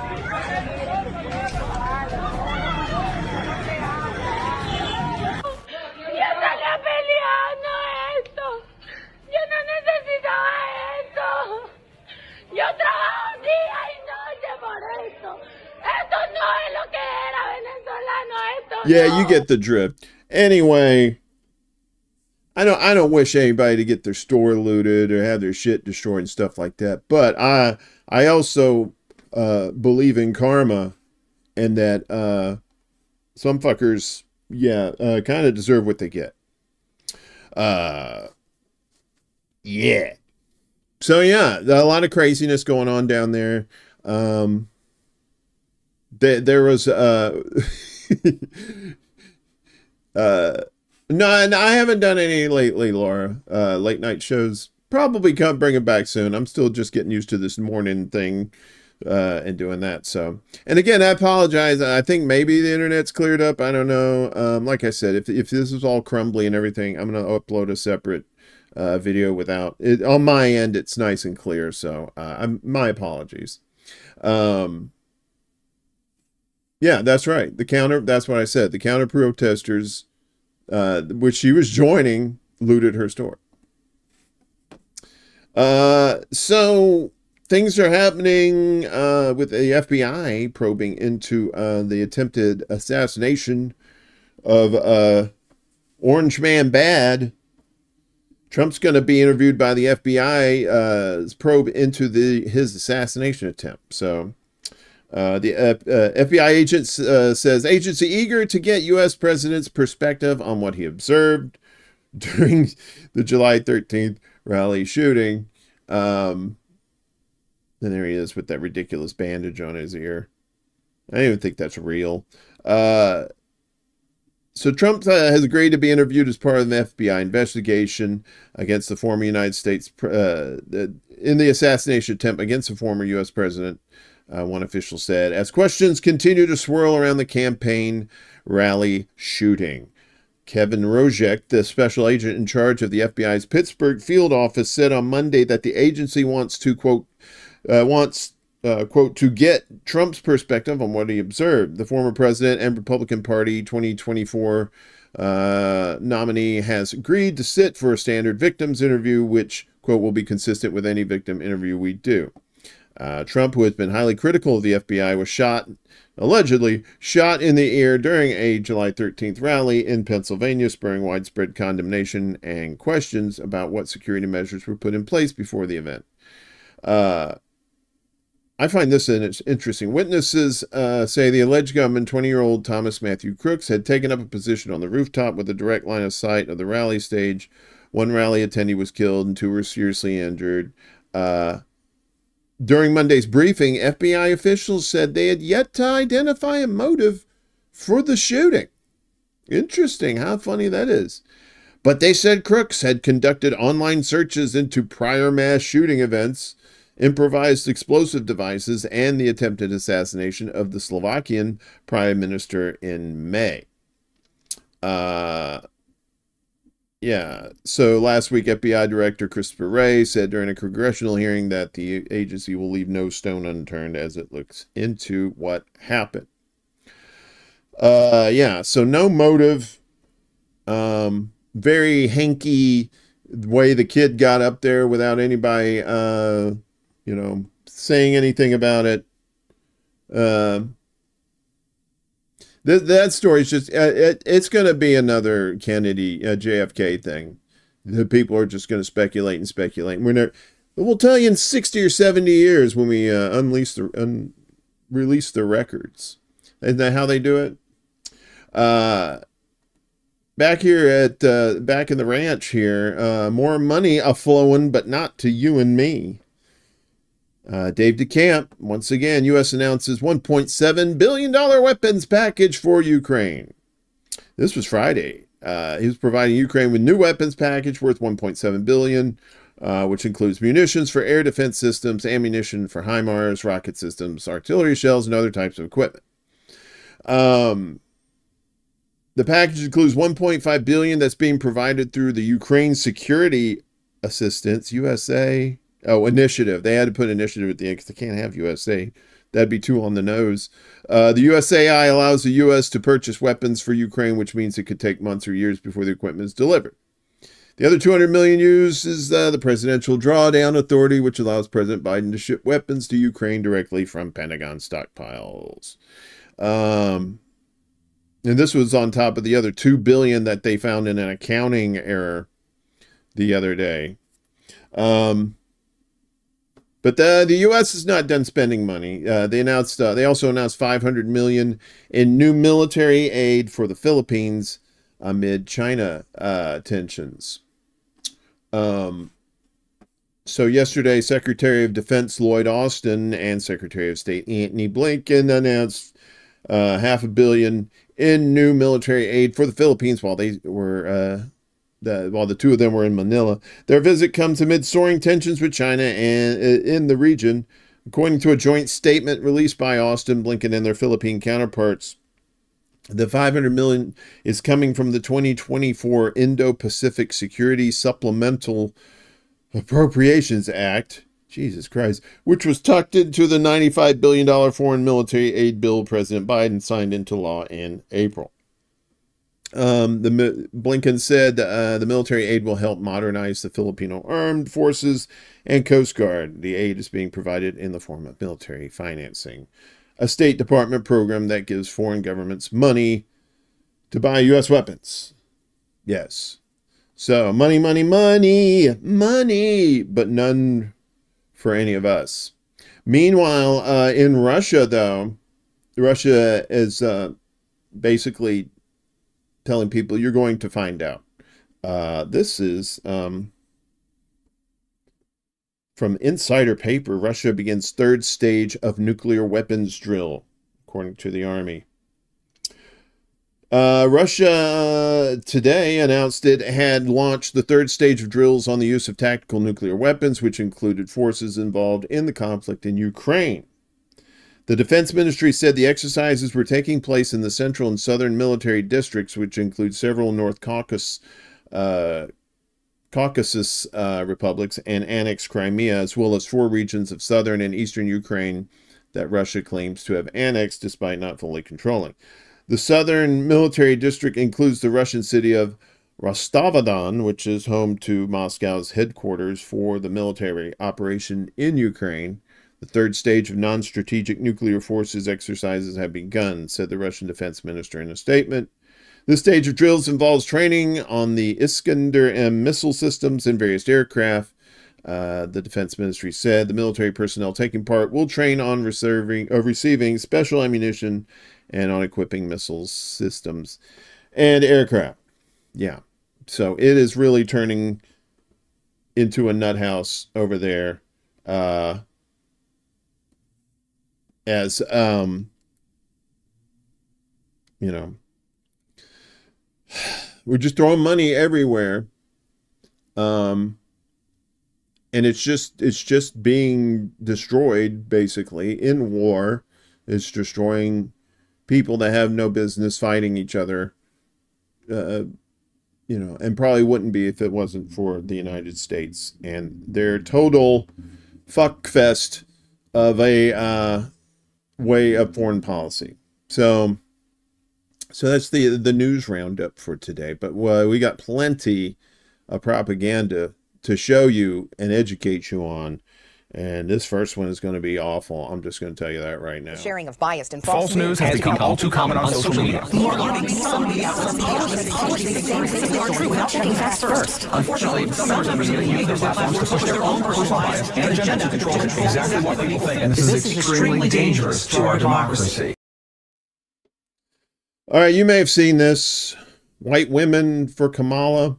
Yeah, you get the drift. Anyway, I don't wish anybody to get their store looted or have their shit destroyed and stuff like that. But I also believe in karma, and that some fuckers, kind of deserve what they get. Yeah. So yeah, a lot of craziness going on down there. There was no, I haven't done any lately, Laura. Late night shows probably bring it back soon. I'm still just getting used to this morning thing and doing that. So, and again, I apologize. I think maybe the internet's cleared up. I don't know. Like I said, if this is all crumbly and everything, I'm gonna upload a separate video without it on my end. It's nice and clear. So, my apologies. Yeah, that's right. That's what I said. The counter protesters, which she was joining, looted her store. So things are happening with the FBI probing into the attempted assassination of Orange Man Bad. Trump's going to be interviewed by the FBI probe into his assassination attempt. So the FBI agent says agency eager to get U.S. president's perspective on what he observed during the July 13th rally shooting. And there he is with that ridiculous bandage on his ear. I don't even think that's real. So Trump has agreed to be interviewed as part of the FBI investigation against the former United States in the assassination attempt against the former U.S. president. One official said, as questions continue to swirl around the campaign rally shooting. Kevin Rojek, the special agent in charge of the FBI's Pittsburgh field office, said on Monday that the agency wants to, quote, to get Trump's perspective on what he observed. The former president and Republican Party 2024 nominee has agreed to sit for a standard victims interview, which, quote, will be consistent with any victim interview we do. Trump, who has been highly critical of the FBI, was allegedly shot in the ear during a July 13th rally in Pennsylvania, spurring widespread condemnation and questions about what security measures were put in place before the event. I find this interesting. Witnesses say the alleged gunman, 20-year-old Thomas Matthew Crooks, had taken up a position on the rooftop with a direct line of sight of the rally stage. One rally attendee was killed and two were seriously injured. During Monday's briefing, FBI officials said they had yet to identify a motive for the shooting. Interesting, how funny that is. But they said Crooks had conducted online searches into prior mass shooting events, improvised explosive devices, and the attempted assassination of the Slovakian prime minister in May. Yeah. So last week, FBI Director Christopher Wray said during a congressional hearing that the agency will leave no stone unturned as it looks into what happened. Yeah. So no motive. Very hanky way the kid got up there without anybody, saying anything about it. Uh, that story's just, it's going to be another Kennedy, JFK thing. The people are just going to speculate and speculate. We'll tell you in 60 or 70 years when we release the records. Isn't that how they do it? Back here back in the ranch here, more money a flowing, but not to you and me. Dave DeCamp, once again, U.S. announces $1.7 billion weapons package for Ukraine. This was Friday. He was providing Ukraine with new weapons package worth $1.7 billion, which includes munitions for air defense systems, ammunition for HIMARS, rocket systems, artillery shells, and other types of equipment. The package includes $1.5 billion that's being provided through the Ukraine Security Assistance, USA. Oh, initiative. They had to put initiative at the end because they can't have USA. That'd be too on the nose. The USAI allows the U.S. to purchase weapons for Ukraine, which means it could take months or years before the equipment is delivered. The other $200 million uses the Presidential Drawdown Authority, which allows President Biden to ship weapons to Ukraine directly from Pentagon stockpiles. And this was on top of the other $2 billion that they found in an accounting error the other day. But the U.S. is not done spending money. They also announced $500 million in new military aid for the Philippines amid China tensions. So yesterday, Secretary of Defense Lloyd Austin and Secretary of State Antony Blinken announced $500 million in new military aid for the Philippines while they were while the two of them were in Manila. Their visit comes amid soaring tensions with China and in the region. According to a joint statement released by Austin, Blinken, and their Philippine counterparts, the $500 million is coming from the 2024 Indo-Pacific Security Supplemental Appropriations Act, Jesus Christ, which was tucked into the $95 billion foreign military aid bill President Biden signed into law in April. Blinken said the military aid will help modernize the Filipino armed forces and Coast Guard. The aid is being provided in the form of military financing, a State Department program that gives foreign governments money to buy U.S. weapons. Yes. So money, money, money, money, but none for any of us. Meanwhile, in Russia, though, Russia is basically telling people you're going to find out. This is from Insider Paper. Russia begins third stage of nuclear weapons drill, according to the army. Russia today announced it had launched the third stage of drills on the use of tactical nuclear weapons, which included forces involved in the conflict in Ukraine. The Defense Ministry said the exercises were taking place in the central and southern military districts, which include several North Caucasus republics and annexed Crimea, as well as 4 regions of southern and eastern Ukraine that Russia claims to have annexed despite not fully controlling. The southern military district includes the Russian city of Rostov-on-Don, which is home to Moscow's headquarters for the military operation in Ukraine. The third stage of non-strategic nuclear forces exercises have begun, said the Russian defense minister in a statement. This stage of drills involves training on the Iskander-M missile systems and various aircraft. The defense ministry said the military personnel taking part will train on receiving special ammunition and on equipping missile systems and aircraft. Yeah, so it is really turning into a nut house over there. As we're just throwing money everywhere, and it's just being destroyed basically in war. It's destroying people that have no business fighting each other, and probably wouldn't be if it wasn't for the United States and their total fuckfest of a way of foreign policy. So that's the news roundup for today. But we got plenty of propaganda to show you and educate you on. And this first one is going to be awful. I'm just going to tell you that right now. Sharing of biased and false news has become all too common on social media. More alarming, some media outlets publish these same things that are true without checking facts first. Unfortunately, some members are using their platforms to push their own personal bias and agenda to control exactly what people think. And this is extremely dangerous to our democracy. All right, you may have seen this. White women for Kamala.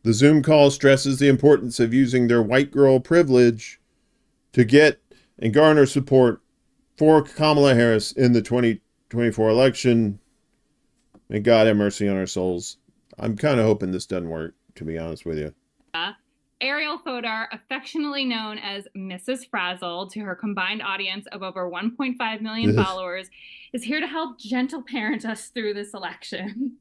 The Zoom call stresses the importance of using their white girl privilege to get and garner support for Kamala Harris in the 2024 election. May God have mercy on our souls. I'm kind of hoping this doesn't work, to be honest with you. Ariel Fodor, affectionately known as Mrs. Frazzle, to her combined audience of over 1.5 million followers, is here to help gentle parent us through this election.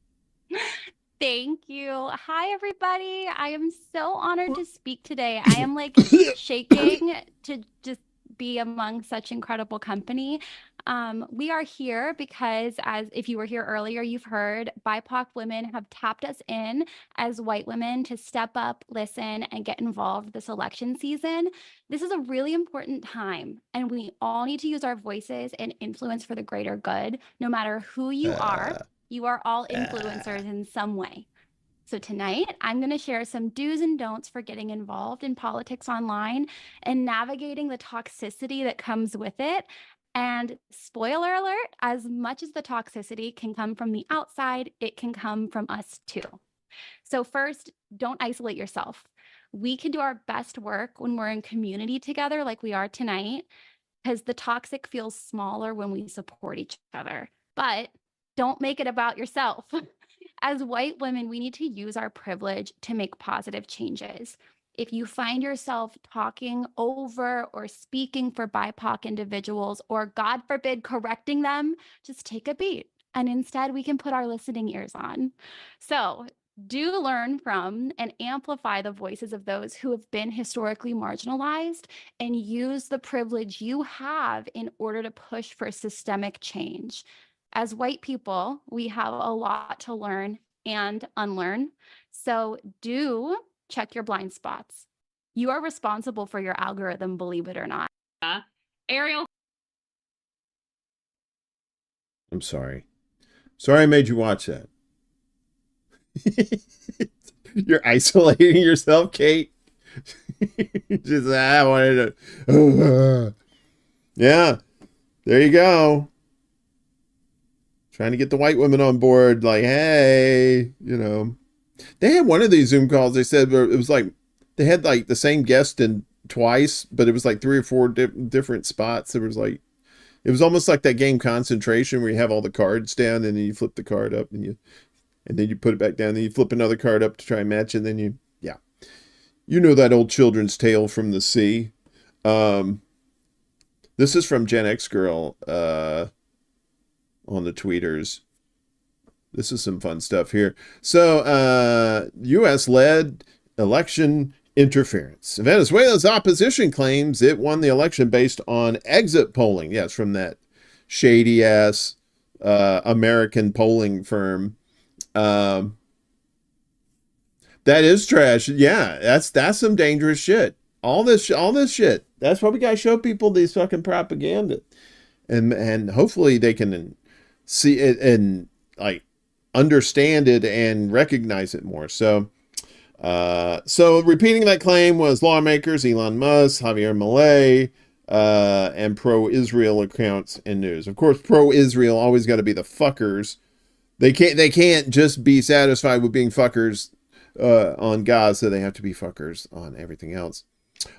Thank you. Hi, everybody. I am so honored to speak today. I am like shaking to just be among such incredible company. We are here because, as if you were here earlier, you've heard BIPOC women have tapped us in as white women to step up, listen, and get involved this election season. This is a really important time, and we all need to use our voices and influence for the greater good. No matter who you are all influencers in some way. So tonight, I'm going to share some do's and don'ts for getting involved in politics online and navigating the toxicity that comes with it. And spoiler alert, as much as the toxicity can come from the outside, it can come from us too. So first, don't isolate yourself. We can do our best work when we're in community together like we are tonight, because the toxic feels smaller when we support each other. But don't make it about yourself. As white women, we need to use our privilege to make positive changes. If you find yourself talking over or speaking for BIPOC individuals, or God forbid, correcting them, just take a beat. And instead, we can put our listening ears on. So do learn from and amplify the voices of those who have been historically marginalized, and use the privilege you have in order to push for systemic change. As white people, we have a lot to learn and unlearn. So do check your blind spots. You are responsible for your algorithm, believe it or not. Ariel. I'm sorry. Sorry I made you watch that. You're isolating yourself, Kate. Just, I wanted to. Yeah, there you go. Trying to get the white women on board, like, hey, They had one of these Zoom calls, they said, where it was like, they had like the same guest in twice, but it was like 3 or 4 different spots. There was like, it was almost like that game Concentration where you have all the cards down and then you flip the card up and then you put it back down, then you flip another card up to try and match, and then you know that old children's tale from the sea. This is from Gen X Girl, on the tweeters. This is some fun stuff here. So, U.S.-led election interference. Venezuela's opposition claims it won the election based on exit polling. Yeah, it's from that shady-ass American polling firm. That is trash. Yeah, that's some dangerous shit. All this shit. That's why we gotta show people these fucking propaganda, and hopefully they can see it and like understand it and recognize it more. So repeating that claim was lawmakers Elon Musk, Javier Milei, and pro-Israel accounts and news. Of course, pro-Israel always got to be the fuckers. They can't just be satisfied with being fuckers on Gaza. They have to be fuckers on everything else.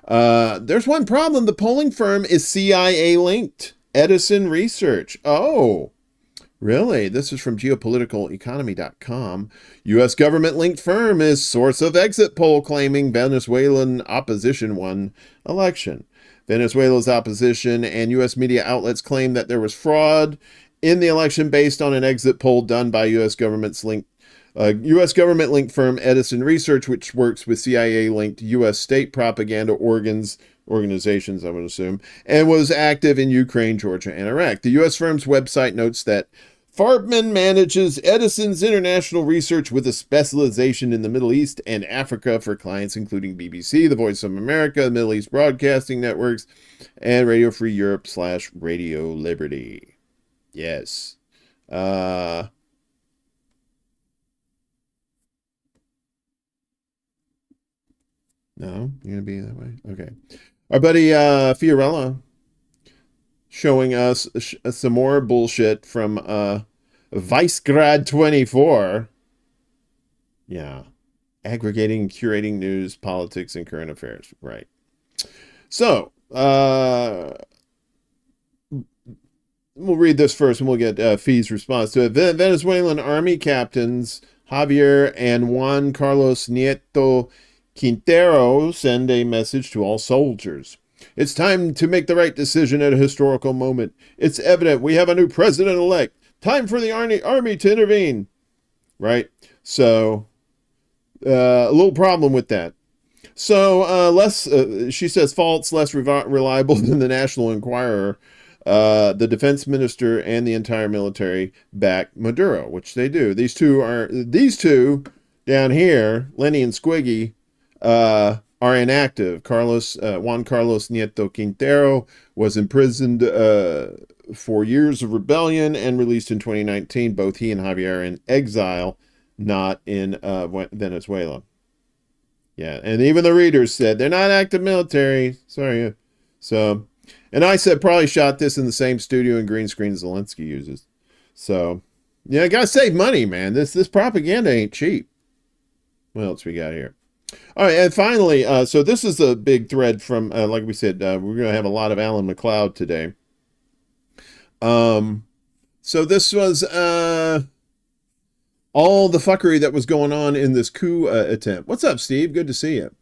There's one problem. The polling firm is CIA linked. Edison Research. Oh, really? This is from geopoliticaleconomy.com. U.S. government-linked firm is source of exit poll claiming Venezuelan opposition won election. Venezuela's opposition and U.S. media outlets claim that there was fraud in the election based on an exit poll done by U.S. government linked firm Edison Research, which works with CIA-linked U.S. state propaganda organizations, I would assume, and was active in Ukraine, Georgia, and Iraq. The U.S. firm's website notes that Farbman manages Edison's international research with a specialization in the Middle East and Africa for clients including BBC, The Voice of America, Middle East Broadcasting Networks, and Radio Free Europe / Radio Liberty. Yes. No, you're going to be that way? Okay. Our buddy Fiorella showing us some more bullshit from Vicegrad 24. Yeah. Aggregating and curating news, politics, and current affairs. Right. So, we'll read this first and we'll get Fee's response to it. Venezuelan army captains Javier and Juan Carlos Nieto Quintero send a message to all soldiers. It's time to make the right decision at a historical moment. It's evident we have a new president-elect. Time for the army to intervene. Right? So, a little problem with that. So, she says, false, less reliable than the National Enquirer. The defense minister and the entire military back Maduro, which they do. These two down here, Lenny and Squiggy, are inactive. Juan Carlos Nieto Quintero was imprisoned for years of rebellion and released in 2019. Both he and Javier are in exile, not in Venezuela. Yeah, and even the readers said they're not active military. Sorry. So, and I said probably shot this in the same studio and green screen Zelensky uses. So, yeah, I gotta save money, man. This propaganda ain't cheap. What else we got here? All right, and finally, so this is a big thread from, like we said, we're going to have a lot of Alan McLeod today. So this was all the fuckery that was going on in this coup attempt. What's up, Steve? Good to see you.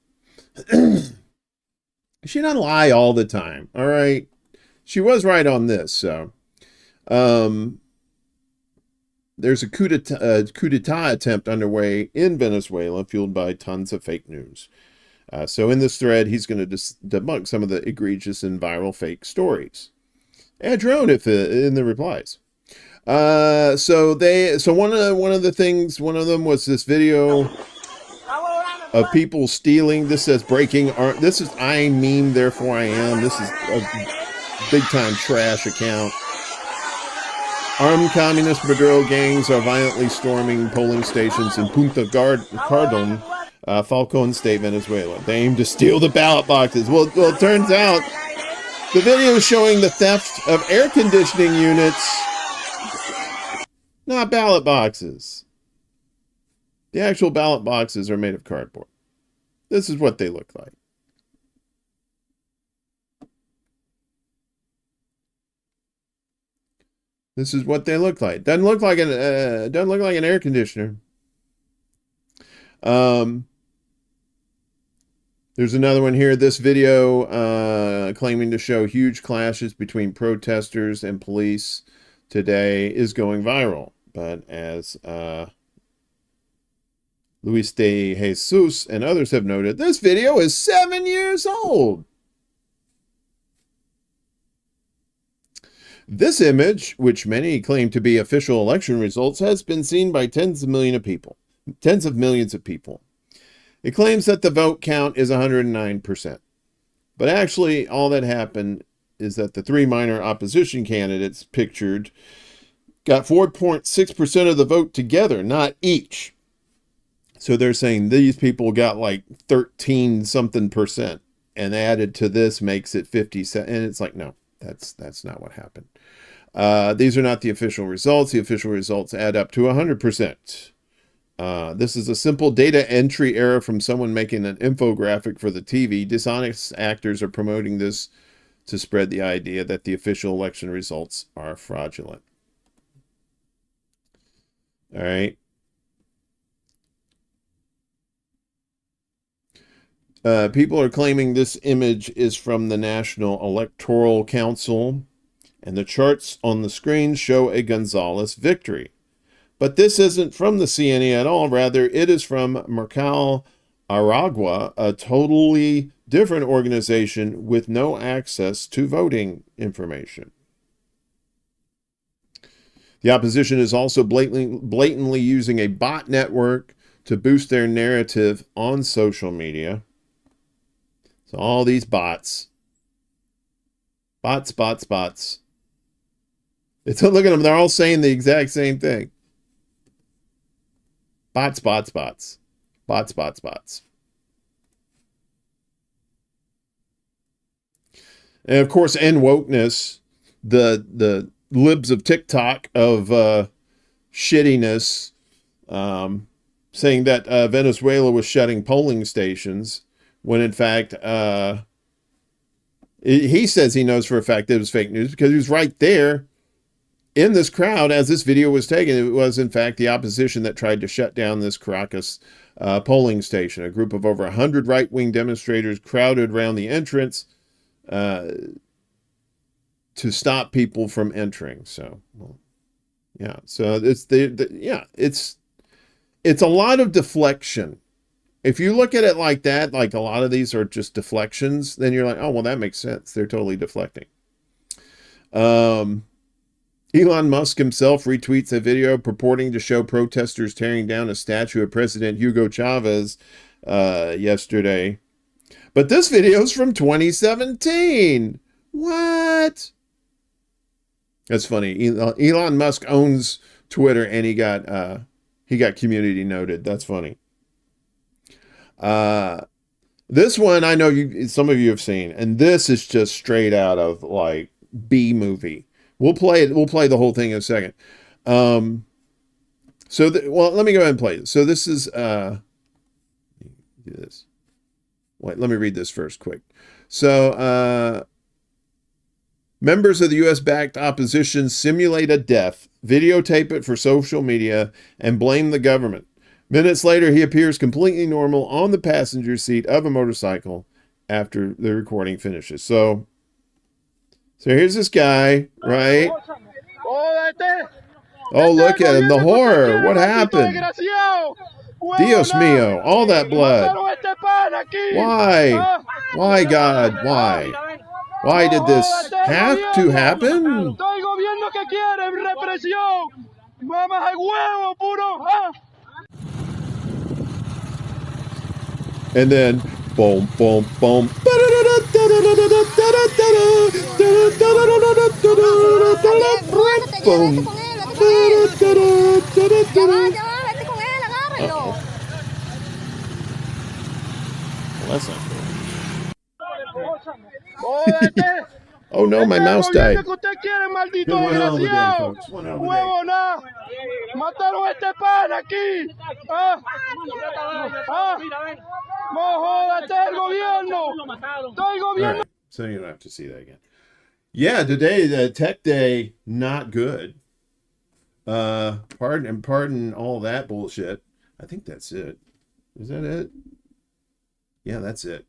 She doesn't lie all the time, all right? She was right on this, so. There's a coup d'etat attempt underway in Venezuela, fueled by tons of fake news. So in this thread, he's going to debunk some of the egregious and viral fake stories. Add your own if in the replies. So one of the things, one of them was this video of people stealing. This says breaking art. This is I meme, therefore I am. This is a big time trash account. Armed communist Maduro gangs are violently storming polling stations in Punta Cardon, Falcon State, Venezuela. They aim to steal the ballot boxes. Well, it turns out the video is showing the theft of air conditioning units, not ballot boxes. The actual ballot boxes are made of cardboard. This is what they look like. This is what they look like. Doesn't look like an air conditioner. There's another one here. This video claiming to show huge clashes between protesters and police today is going viral. But as Luis de Jesus and others have noted, this video is 7 years old. This image, which many claim to be official election results, has been seen by tens of millions of people. It claims that the vote count is 109%. But actually, all that happened is that the three minor opposition candidates pictured got 4.6% of the vote together, not each. So they're saying these people got like 13-something%. And added to this makes it 50%. And it's like, no. That's not what happened. These are not the official results. The official results add up to 100%. This is a simple data entry error from someone making an infographic for the TV. Dishonest actors are promoting this to spread the idea that the official election results are fraudulent. All right. People are claiming this image is from the National Electoral Council, and the charts on the screen show a Gonzalez victory. But this isn't from the CNN at all. Rather, it is from Mercal Aragua, a totally different organization with no access to voting information. The opposition is also blatantly using a bot network to boost their narrative on social media. So all these bots. Bots. Look at them. They're all saying the exact same thing. Bots. And of course, end wokeness, the libs of TikTok of shittiness, saying that Venezuela was shutting polling stations when in fact he says he knows for a fact that it was fake news because he was right there in this crowd as this video was taken. It was in fact the opposition that tried to shut down this Caracas polling station. A group of over 100 right-wing demonstrators crowded around the entrance to stop people from entering. So, well, yeah. So it's it's a lot of deflection. If you look at it like that, like a lot of these are just deflections, then you're like, oh, well, that makes sense. They're totally deflecting. Elon Musk himself retweets a video purporting to show protesters tearing down a statue of President Hugo Chavez yesterday. But this video is from 2017. What? That's funny. Elon Musk owns Twitter, and he got community noted. That's funny. This one I know some of you have seen, and this is just straight out of like B movie. We'll play it. We'll play the whole thing in a second. Well, let me go ahead and play it. So this is do this. Wait, let me read this first quick. So members of the U.S.-backed opposition simulate a death, videotape it for social media, and blame the government. Minutes later, he appears completely normal on the passenger seat of a motorcycle after the recording finishes. So here's this guy, right? Oh, look at him, the horror. What happened? Dios mío, all that blood. Why? Why, God? Why? Why did this have to happen? And then, boom, boom, boom. Boom. Well, that's not cool. Oh no, my mouse died. One hell of a day, folks. One hell of a day. Right, so you don't have to see that again. Yeah, today, the tech day, not good. Pardon all that bullshit. I think that's it. Is that it? Yeah, that's it.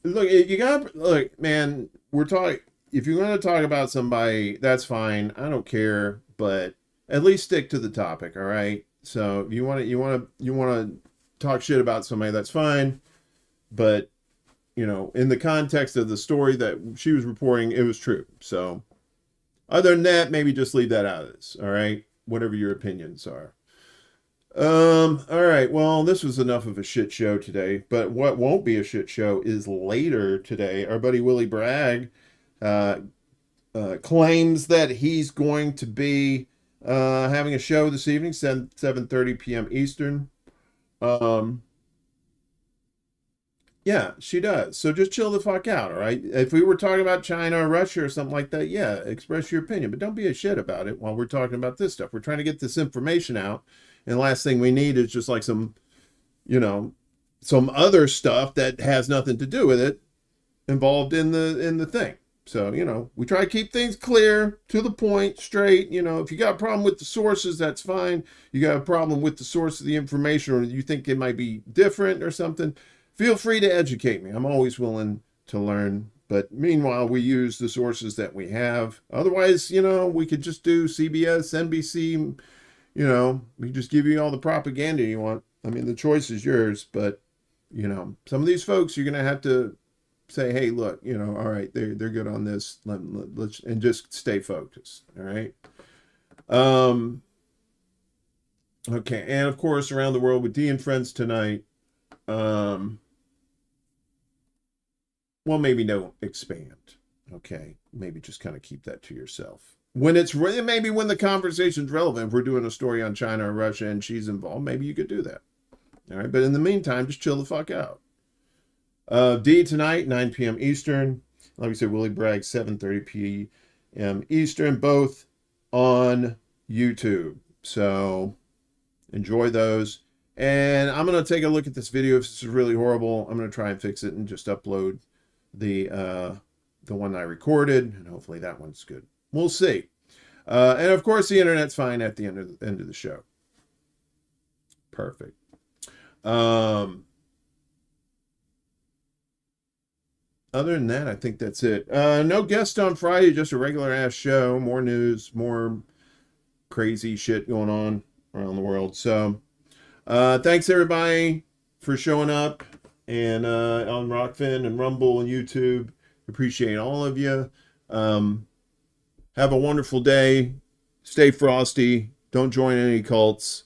Look, man, we're talking, if you're going to talk about somebody, that's fine. I don't care, but at least stick to the topic. All right. So if you want to talk shit about somebody, that's fine. But, in the context of the story that she was reporting, it was true. So other than that, maybe just leave that out of this. All right. Whatever your opinions are. All right. Well, this was enough of a shit show today, but what won't be a shit show is later today. Our buddy Willie Bragg, claims that he's going to be, having a show this evening, 7:30 p.m. Eastern. Yeah, she does. So just chill the fuck out. All right. If we were talking about China or Russia or something like that, yeah, express your opinion, but don't be a shit about it while we're talking about this stuff. We're trying to get this information out. And the last thing we need is just like some other stuff that has nothing to do with it involved in the thing. So, we try to keep things clear, to the point, straight. If you got a problem with the sources, that's fine. You got a problem with the source of the information, or you think it might be different or something, feel free to educate me. I'm always willing to learn. But meanwhile, we use the sources that we have. Otherwise, we could just do CBS, NBC, we just give you all the propaganda you want. I mean, the choice is yours, but, some of these folks, you're going to have to say, hey, look, all right, they're good on this. Let's and just stay focused. All right. Okay. And of course, around the world with Dee and friends tonight. Well, maybe don't expand. Okay. Maybe just kind of keep that to yourself. When it's really, maybe when the conversation's relevant, if we're doing a story on China or Russia and she's involved, maybe you could do that. All right. But in the meantime, just chill the fuck out. D tonight, 9 p.m. Eastern. Like we said, Willie Bragg, 7:30 p.m. Eastern, both on YouTube. So enjoy those. And I'm going to take a look at this video. If this is really horrible, I'm going to try and fix it and just upload the one I recorded. And hopefully that one's good. We'll see. And of course, the internet's fine at the end of the show. Perfect. Other than that, I think that's it. No guest on Friday, just a regular ass show. More news, more crazy shit going on around the world. So, thanks everybody for showing up and on Rockfin and Rumble and YouTube. Appreciate all of you. Have a wonderful day. Stay frosty. Don't join any cults.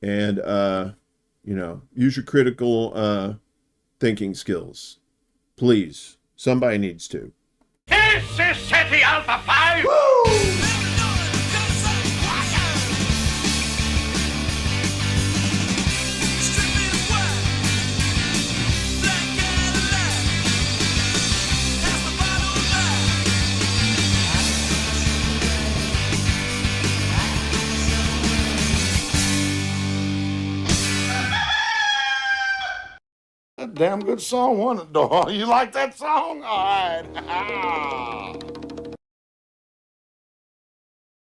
And, use your critical thinking skills. Please. Somebody needs to. This is City Alpha 5! Woo! Damn good song, wasn't it, dog? You like that song? All right.